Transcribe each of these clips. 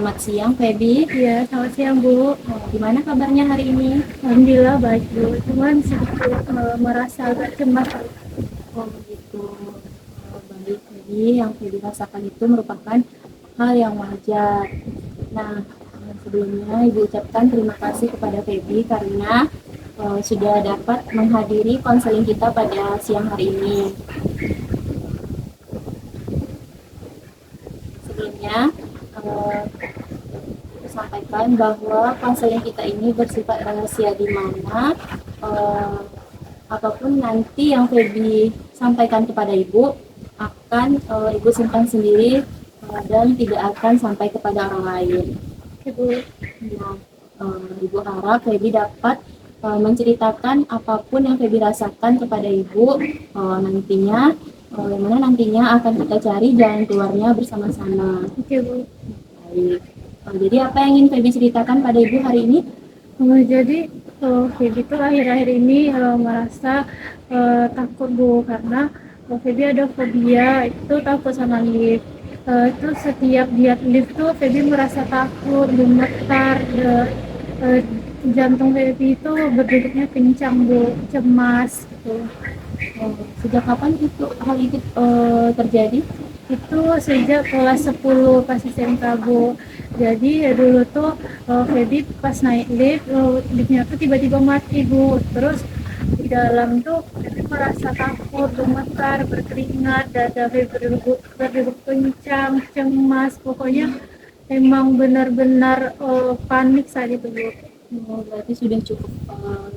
Selamat siang, Feby. Iya, selamat siang Bu. Gimana kabarnya hari ini? Alhamdulillah baik Bu. Cuman sedikit merasa agak cemas. Oh, begitu. Baik, Feby. Yang Feby rasakan itu merupakan hal yang wajar. Nah, sebelumnya Ibu ucapkan terima kasih kepada Feby karena sudah dapat menghadiri konseling kita pada siang hari ini. Sebelumnya, eh, sampaikan bahwa konseling kita ini bersifat rahasia, di mana eh, apapun nanti yang Feby sampaikan kepada Ibu akan Ibu simpan sendiri dan tidak akan sampai kepada orang lain. Ibu, Nah, Ibu harap Feby dapat menceritakan apapun yang Feby rasakan kepada Ibu nantinya, yang mana nantinya akan kita cari jalan keluarnya bersama-sama. oke Bu. Baik. Jadi apa yang ingin Feby ceritakan pada Ibu hari ini? Jadi Feby tuh akhir-akhir ini merasa takut Bu karena Feby ada fobia itu takut sama lift. Itu setiap lihat lift tuh Feby merasa takut, gemetar, eh, jantung Feby itu berdebitnya kencang Bu, cemas gitu. Sejak kapan itu hal itu terjadi? Itu sejak kelas 10 pas SMK Bu. Jadi dulu tuh Feby pas naik lift, liftnya tuh tiba-tiba mati Bu. Terus di dalam tuh Feby merasa takut, gemetar, berkeringat, dada Feby berdegup kencang, cemas. Pokoknya emang benar-benar panik saat itu Bu. Berarti sudah cukup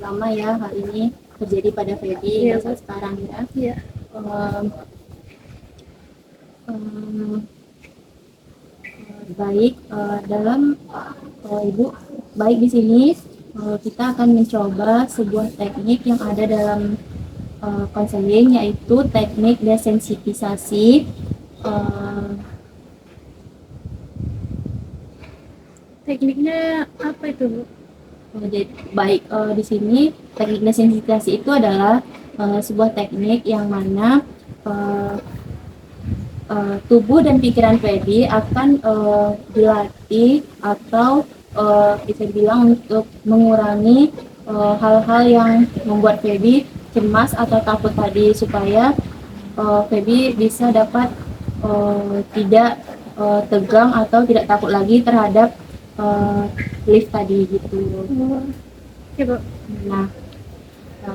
lama ya hal ini terjadi pada Feby Iya hingga Bu. saat sekarang ya. Iya. Um, um, Baik, dalam Ibu, baik di sini kita akan mencoba sebuah teknik yang ada dalam konseling, yaitu teknik desensitisasi. Eh, Tekniknya apa itu Bu? Jadi, baik, di sini teknik desensitisasi itu adalah sebuah teknik yang mana uh, tubuh dan pikiran Feby akan dilatih atau bisa dibilang untuk mengurangi hal-hal yang membuat Feby cemas atau takut tadi, supaya Feby bisa dapat tidak tegang atau tidak takut lagi terhadap lift tadi gitu. Oke Bu. Nah,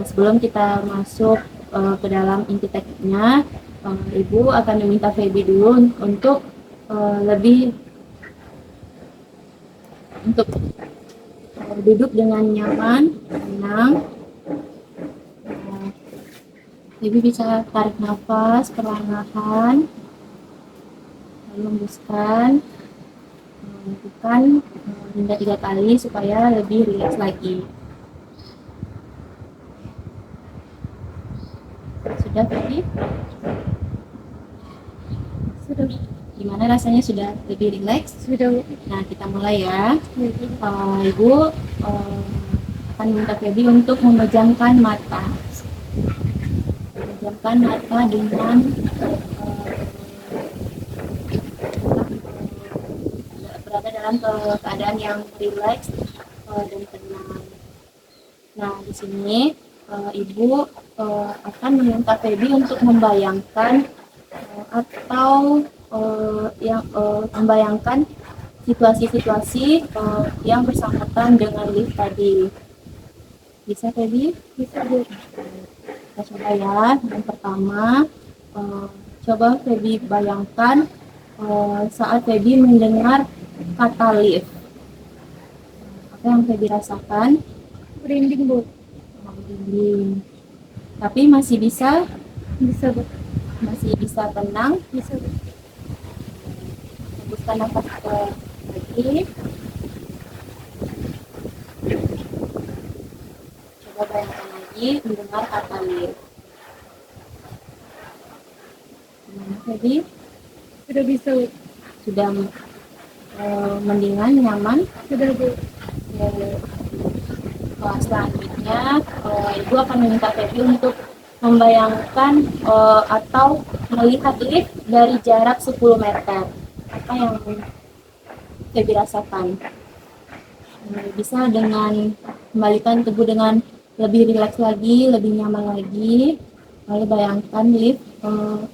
sebelum kita masuk ke dalam inti tekniknya, Ibu akan meminta Feby dulu untuk lebih untuk duduk dengan nyaman, tenang. Feby bisa tarik nafas perlahan-lahan, lalu hembuskan, lakukan hingga 3 kali supaya lebih rileks lagi. Sudah, Feby? Sudah. Gimana rasanya, sudah lebih rileks? Sudah Bu. Nah, kita mulai ya. Iya, Bu. Ibu akan minta Feby untuk memejamkan mata. Memejamkan mata dengan berada dalam keadaan yang rileks dan tenang. Nah, di sini Ibu akan meminta Feby untuk membayangkan atau yang membayangkan situasi-situasi yang bersangkutan dengan lift tadi. Bisa, Feby? Bisa Bu. Kita coba ya. Yang pertama, coba Feby bayangkan saat Feby mendengar kata lift. Apa yang Feby rasakan? Merinding Bu. Merinding. Tapi masih bisa Bisa Bu. tenang. Bisa Bu. Hembuskan nafas lagi. Coba bayangkan lagi mendengar kata lift. Gimana, Feby? Sudah bisa Bu. Sudah mendingan, nyaman? Sudah Bu. Selanjutnya Ibu akan meminta Feby untuk membayangkan atau melihat lift dari jarak 10 meter. Apa yang Feby rasakan. Bisa dengan kembalikan tubuh dengan lebih rileks lagi, lebih nyaman lagi. Lalu bayangkan lift,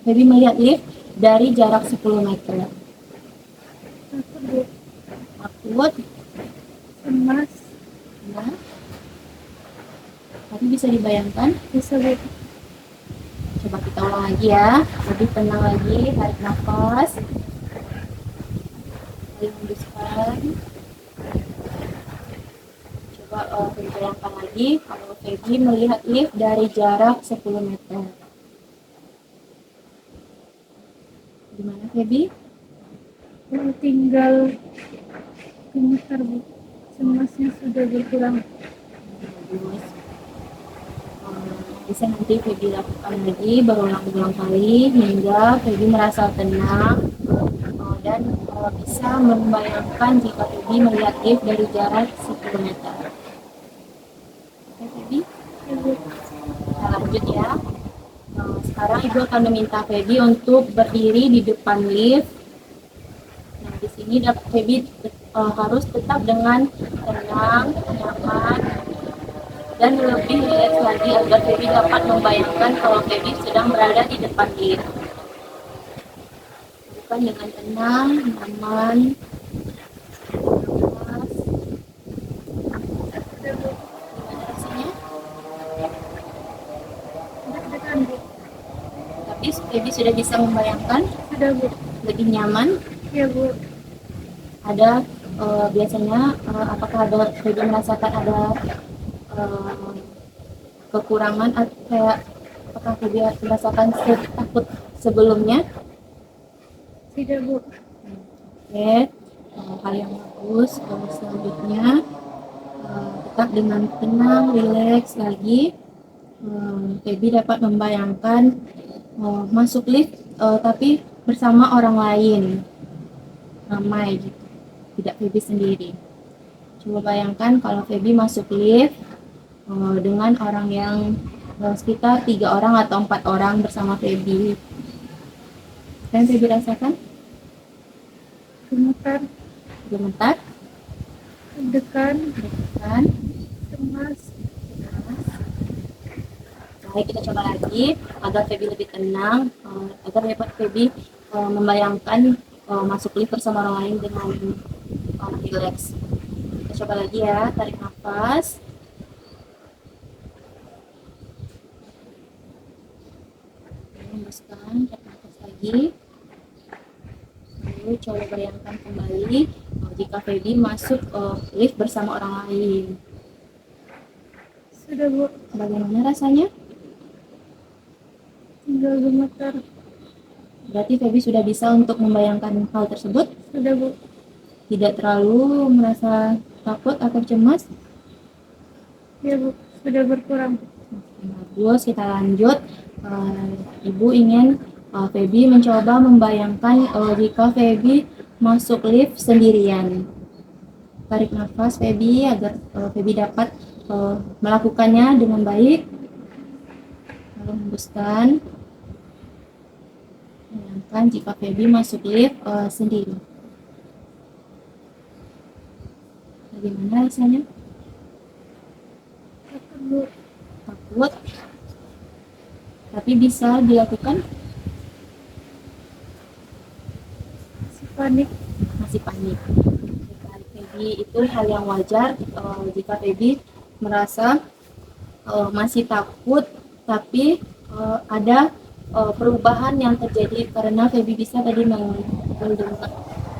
Feby melihat lift dari jarak 10 meter. Takut Bu, Takut, cemas, ya. Tapi bisa dibayangkan. bisa Bu. Coba kita ulang lagi ya. Lebih tenang lagi, tarik nafas. Lalu hembuskan. Coba Feby bayangkan lagi kalau Feby melihat lift dari jarak 10 meter. Gimana Feby? Tinggal gemetar Bu, cemasnya sudah berkurang. Bagus. Bisa nanti Feby lakukan lagi berulang-ulang kali hingga Feby merasa tenang dan bisa membayangkan jika Feby melihat lift dari jarak 10 meter. Oke Feby, Ya Bu, kita lanjut ya. Sekarang Ibu akan meminta Feby untuk berdiri di depan lift. Nah, di sini Feby harus tetap dengan tenang, nyaman, dan lebih rileks lagi agar Feby dapat membayangkan kalau Feby sedang berada di depan lift. Bukan dengan tenang, nyaman, lemas. ya Bu, Gimana rasanya? deg-degan Bu, Tapi Feby sudah bisa membayangkan sudah Bu. lebih nyaman. Ya Bu, Ada biasanya apakah ada Feby merasakan ada kekurangan kayak apakah Feby merasakan takut sebelumnya? tidak Bu. Oke, hal yang bagus. Selanjutnya tetap dengan tenang, rileks lagi. Feby dapat membayangkan masuk lift tapi bersama orang lain, ramai gitu, tidak Feby sendiri. Coba bayangkan kalau Feby masuk lift dengan orang yang sekitar 3 orang atau 4 orang bersama Feby. Dan Feby rasakan Gemetar, gemetar, deg-degan, kan? cemas. Baik, kita coba lagi agar Feby lebih tenang, agar dapat Feby membayangkan masuk lift bersama orang lain dengan rileks. Kita coba lagi ya, tarik nafas. Hembuskan, tarik nafas lagi. Lalu coba bayangkan kembali jika Feby masuk lift bersama orang lain. Sudah Bu, Bagaimana rasanya? tinggal gemetar. Berarti Feby sudah bisa untuk membayangkan hal tersebut, Sudah Bu, tidak terlalu merasa takut atau cemas. ya Bu, sudah berkurang. Bagus, kita lanjut. Ibu ingin Feby mencoba membayangkan jika Feby masuk lift sendirian. Tarik nafas Feby agar Feby dapat melakukannya dengan baik. Lalu hembuskan. Bayangkan jika Feby masuk lift sendiri. Bagaimana rasanya? Takut Bu, Takut, tapi bisa dilakukan. masih panik. Masih panik. Feby itu hal yang wajar jika Feby merasa masih takut, tapi ada perubahan yang terjadi karena Feby bisa tadi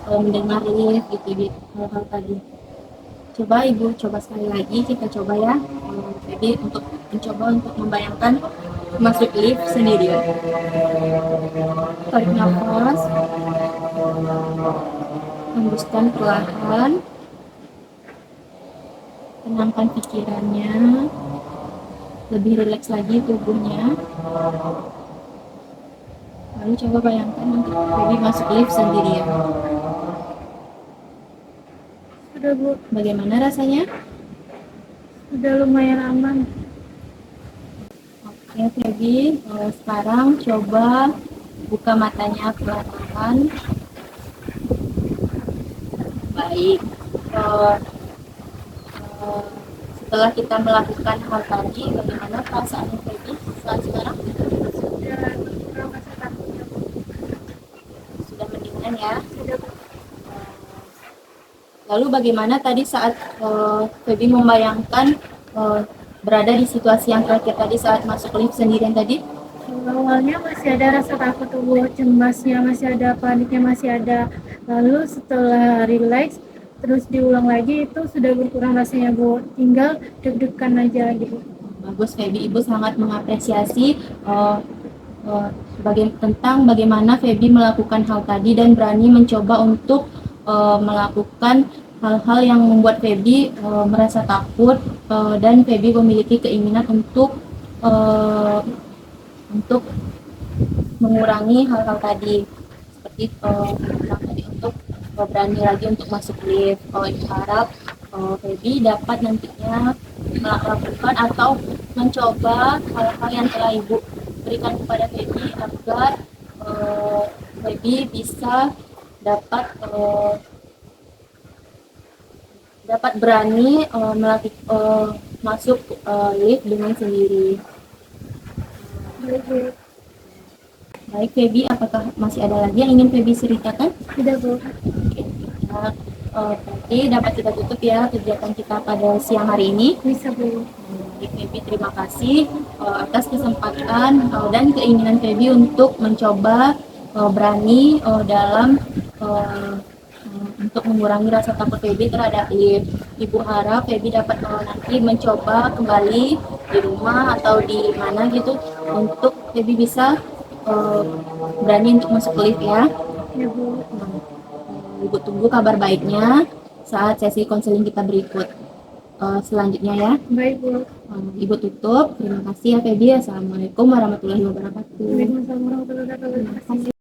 mendengar lift gitu hal-hal tadi. Coba Ibu coba sekali lagi, kita coba ya Feby untuk mencoba untuk membayangkan masuk lift sendirian. Tarik nafas, hembuskan perlahan, tenangkan pikirannya, lebih rileks lagi tubuhnya. Lalu coba bayangkan untuk Feby masuk lift sendirian. Sudah Bu, Bagaimana rasanya? sudah lumayan aman. Oke Feby, sekarang coba buka matanya perlahan. baik. Eh, eh, Setelah kita melakukan hal tadi, bagaimana perasaan Feby saat sekarang? Sudah berkurang rasa takutnya, Bu. Sudah mendingan ya. Sudah Lalu bagaimana tadi saat Feby membayangkan berada di situasi yang terakhir tadi saat masuk lift sendirian tadi? awalnya masih ada rasa takut tuh, Bu. Cemasnya masih ada, paniknya masih ada. Lalu setelah relax, terus diulang lagi itu sudah berkurang rasanya, Bu. Tinggal deg-degan aja gitu. Bagus, Feby. Ibu sangat mengapresiasi tentang bagaimana Feby melakukan hal tadi dan berani mencoba untuk melakukan hal-hal yang membuat Feby merasa takut, dan Feby memiliki keinginan uh, untuk mengurangi hal-hal tadi seperti bilang tadi untuk berani lagi untuk masuk lift. Ibu harap Feby dapat nantinya melakukan atau mencoba hal-hal yang telah ibu berikan kepada Feby agar Feby bisa dapat berani masuk lift dengan sendiri. Baik, Bu. Baik, Feby, apakah masih ada lagi yang ingin Feby ceritakan? Tidak, Bu. Oke, kita berarti dapat kita tutup ya kegiatan kita pada siang hari ini. Bisa, Bu. Baik, Feby, terima kasih atas kesempatan dan keinginan Feby untuk mencoba berani dalam untuk mengurangi rasa takut Feby terhadap lift. Ibu harap Feby dapat nanti mencoba kembali di rumah atau di mana gitu untuk Feby bisa berani untuk masuk lift ya. Ya, Bu. Ibu tunggu kabar baiknya saat sesi konseling kita berikut selanjutnya ya. Baik, Bu. Ibu tutup. Terima kasih ya Feby. Assalamualaikum warahmatullahi wabarakatuh. Waalaikumsalam warahmatullahi wabarakatuh.